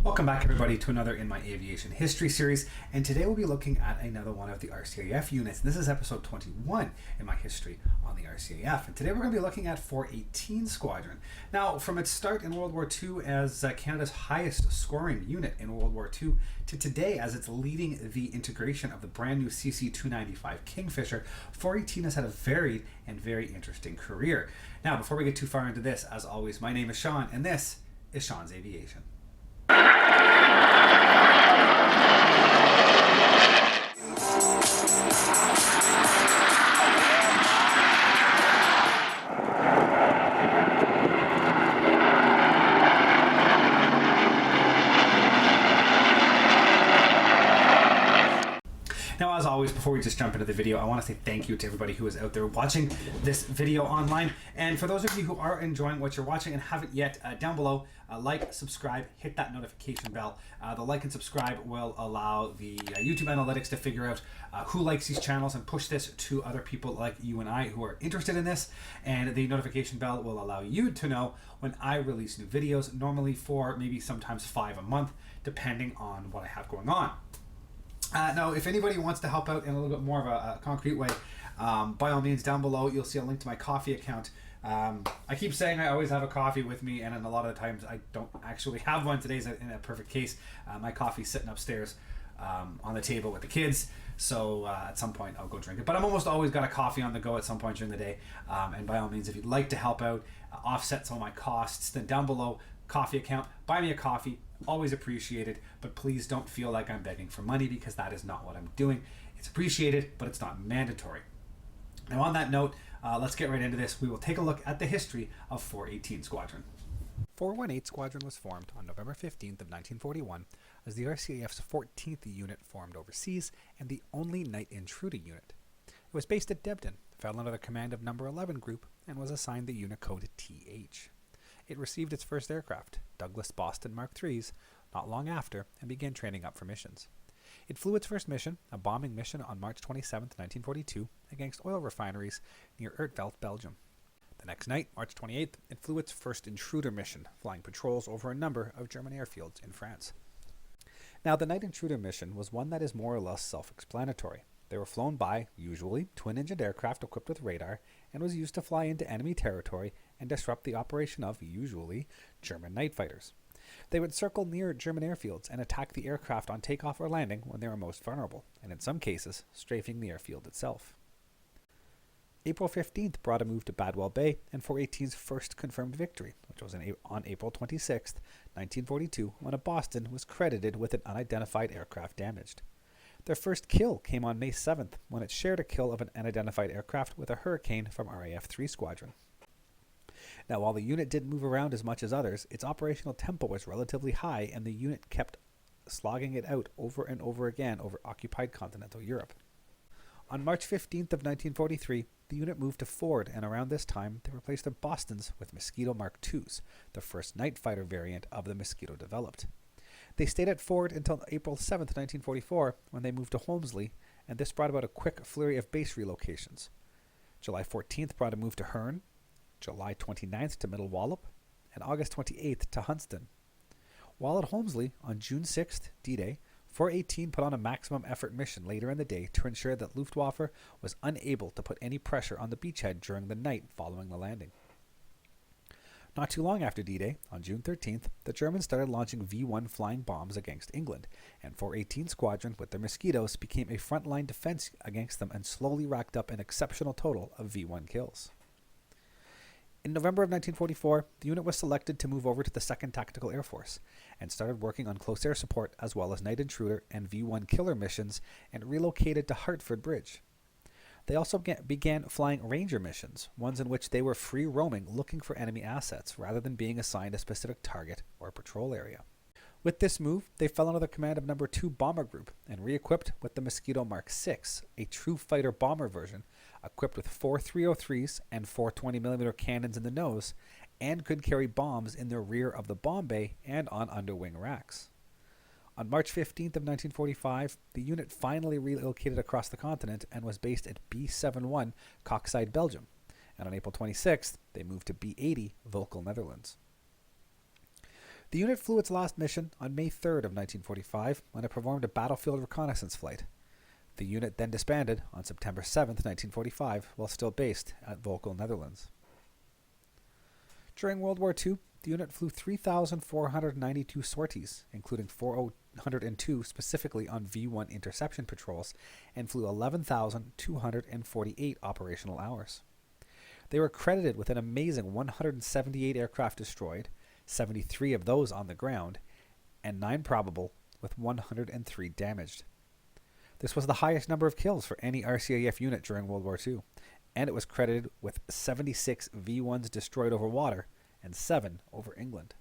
Welcome back everybody to another in my aviation history series, and today we'll be looking at another one of the RCAF units. This is episode 21 in my history on the RCAF, and today we're going to be looking at 418 Squadron. Now, from its start in World War II as Canada's highest scoring unit in World War II to today as it's leading the integration of the brand new CC-295 Kingfisher, 418 has had a varied and very interesting career. Now, before we get too far into this, as always, my name is Sean, and this is Sean's Aviation. Now, as always, before we just jump into the video, I want to say thank you to everybody who is out there watching this video online. And for those of you who are enjoying what you're watching and haven't yet, down below, like, subscribe, hit that notification bell. The like and subscribe will allow the YouTube analytics to figure out who likes these channels and push this to other people like you and I who are interested in this. And the notification bell will allow you to know when I release new videos, normally 4, maybe sometimes 5 a month, depending on what I have going on. Now, if anybody wants to help out in a little bit more of a concrete way, by all means, down below you'll see a link to my coffee account. I keep saying I always have a coffee with me, and a lot of the times I don't actually have one. Today's in a perfect case. My coffee's sitting upstairs on the table with the kids, so at some point I'll go drink it. But I'm almost always got a coffee on the go at some point during the day, and by all means, if you'd like to help out, offset some of my costs, then down below, coffee account, buy me a coffee. Always appreciated, but please don't feel like I'm begging for money, because that is not what I'm doing. It's appreciated, but it's not mandatory. Now, on that note, let's get right into this. We will take a look at the history of 418 Squadron. 418 Squadron was formed on November 15th of 1941 as the RCAF's 14th unit formed overseas and the only night intruder unit. It was based at Debden, fell under the command of No. 11 Group, and was assigned the unit code TH. It received its first aircraft, Douglas Boston Mark IIIs, not long after, and began training up for missions. It flew its first mission, a bombing mission on March 27, 1942, against oil refineries near Ertveld, Belgium. The next night, March 28th, it flew its first intruder mission, flying patrols over a number of German airfields in France. Now, the night intruder mission was one that is more or less self-explanatory. They were flown by, usually, twin-engined aircraft equipped with radar, and was used to fly into enemy territory and disrupt the operation of, usually, German night fighters. They would circle near German airfields and attack the aircraft on takeoff or landing when they were most vulnerable, and in some cases, strafing the airfield itself. April 15th brought a move to Badwell Bay and 418's first confirmed victory, which was on April 26, 1942, when a Boston was credited with an unidentified aircraft damaged. Their first kill came on May 7th, when it shared a kill of an unidentified aircraft with a Hurricane from RAF-3 Squadron. Now, while the unit didn't move around as much as others, its operational tempo was relatively high, and the unit kept slogging it out over and over again over occupied continental Europe. On March 15th of 1943, the unit moved to Ford, and around this time, they replaced their Bostons with Mosquito Mark IIs, the first night fighter variant of the Mosquito developed. They stayed at Ford until April 7, 1944, when they moved to Holmesley, and this brought about a quick flurry of base relocations. July 14th brought a move to Hearn, July 29th to Middle Wallop, and August 28th to Hunston. While at Holmesley, on June 6th, D-Day, 418 put on a maximum effort mission later in the day to ensure that Luftwaffe was unable to put any pressure on the beachhead during the night following the landing. Not too long after D-Day, on June 13th, the Germans started launching V-1 flying bombs against England, and 418 Squadron with their Mosquitoes became a frontline defense against them and slowly racked up an exceptional total of V-1 kills. In November of 1944, the unit was selected to move over to the 2nd Tactical Air Force and started working on close air support as well as night intruder and V-1 killer missions, and relocated to Hartford Bridge. They also began flying Ranger missions, ones in which they were free roaming looking for enemy assets rather than being assigned a specific target or patrol area. With this move, they fell under the command of No. 2 Bomber Group and re-equipped with the Mosquito Mark VI, a true fighter bomber version, equipped with 4 303s and 4 20mm cannons in the nose, and could carry bombs in the rear of the bomb bay and on underwing racks. On March 15th of 1945, the unit finally relocated across the continent and was based at B71 Koksijde, Belgium, and on April 26th, they moved to B80 Volkel, Netherlands. The unit flew its last mission on May 3rd of 1945 when it performed a battlefield reconnaissance flight. The unit then disbanded on September 7th, 1945, while still based at Volkel, Netherlands. During World War II, the unit flew 3,492 sorties, including 402 specifically on V-1 interception patrols, and flew 11,248 operational hours. They were credited with an amazing 178 aircraft destroyed, 73 of those on the ground, and 9 probable, with 103 damaged. This was the highest number of kills for any RCAF unit during World War II, and it was credited with 76 V-1s destroyed over water and 7 over England.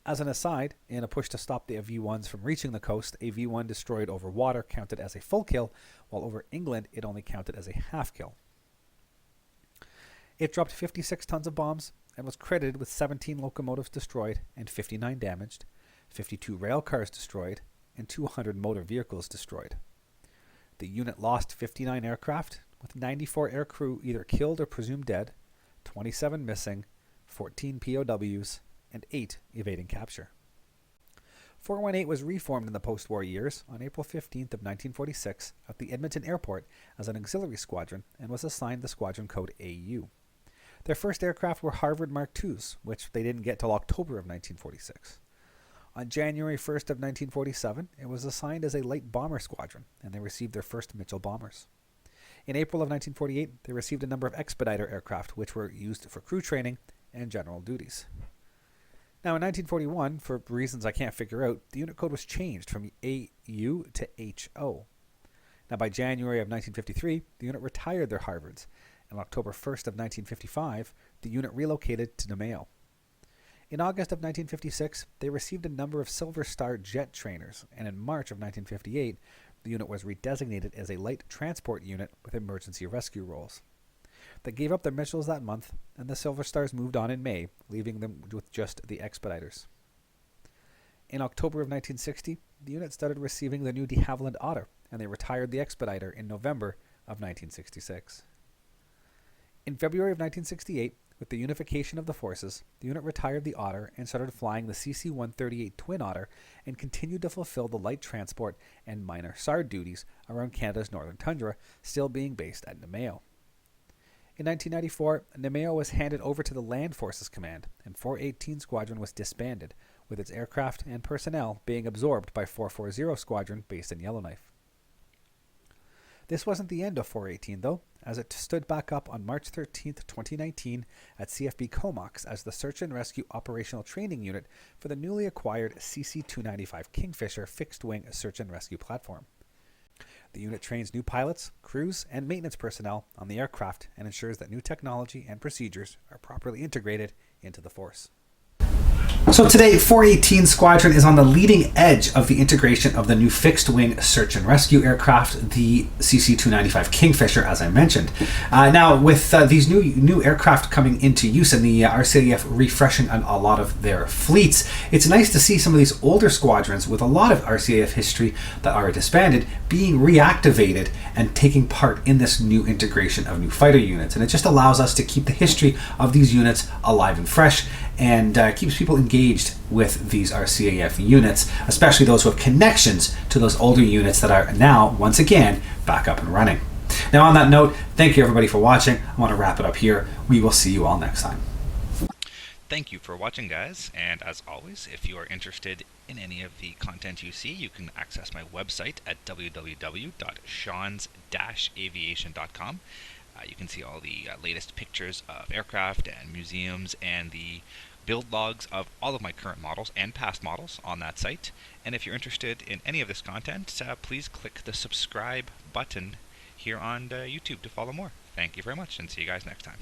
As an aside, in a push to stop the V-1s from reaching the coast, a V-1 destroyed over water counted as a full kill, while over England it only counted as a half kill. It dropped 56 tons of bombs and was credited with 17 locomotives destroyed and 59 damaged, 52 rail cars destroyed, and 200 motor vehicles destroyed. The unit lost 59 aircraft, with 94 aircrew either killed or presumed dead, 27 missing, 14 POWs, and 8 evading capture. 418 was reformed in the post-war years on April 15th of 1946 at the Edmonton Airport as an auxiliary squadron and was assigned the squadron code AU. Their first aircraft were Harvard Mark IIs, which they didn't get till October of 1946. On January 1st of 1947, it was assigned as a light bomber squadron, and they received their first Mitchell bombers. In April of 1948, they received a number of expediter aircraft, which were used for crew training and general duties. Now, in 1941, for reasons I can't figure out, the unit code was changed from AU to HO. Now, by January of 1953, the unit retired their Harvards, and on October 1st of 1955, the unit relocated to Namao. In August of 1956, they received a number of Silver Star jet trainers, and in March of 1958, the unit was redesignated as a light transport unit with emergency rescue roles. They gave up their Mitchells that month, and the Silver Stars moved on in May, leaving them with just the Expediters. In October of 1960, the unit started receiving the new de Havilland Otter, and they retired the Expediter in November of 1966. In February of 1968, with the unification of the forces, the unit retired the Otter and started flying the CC-138 Twin Otter and continued to fulfill the light transport and minor SAR duties around Canada's northern tundra, still being based at Namao. In 1994, Namao was handed over to the Land Forces Command, and 418 Squadron was disbanded, with its aircraft and personnel being absorbed by 440 Squadron based in Yellowknife. This wasn't the end of 418, though, as it stood back up on March 13, 2019 at CFB Comox as the Search and Rescue Operational Training Unit for the newly acquired CC-295 Kingfisher fixed-wing search and rescue platform. The unit trains new pilots, crews, and maintenance personnel on the aircraft and ensures that new technology and procedures are properly integrated into the force. So today, 418 Squadron is on the leading edge of the integration of the new fixed-wing search and rescue aircraft, the CC-295 Kingfisher, as I mentioned. Now, with these new aircraft coming into use and the RCAF refreshing a lot of their fleets, it's nice to see some of these older squadrons with a lot of RCAF history that are disbanded being reactivated and taking part in this new integration of new fighter units. And it just allows us to keep the history of these units alive and fresh, and keeps people engaged with these RCAF units, especially those who have connections to those older units that are now, once again, back up and running. Now, on that note, thank you everybody for watching. I want to wrap it up here. We will see you all next time. Thank you for watching, guys, and as always, if you are interested in any of the content you see, you can access my website at www.seans-aviation.com. You can see all the latest pictures of aircraft and museums and the build logs of all of my current models and past models on that site. And if you're interested in any of this content, please click the subscribe button here on YouTube to follow more. Thank you very much, and see you guys next time.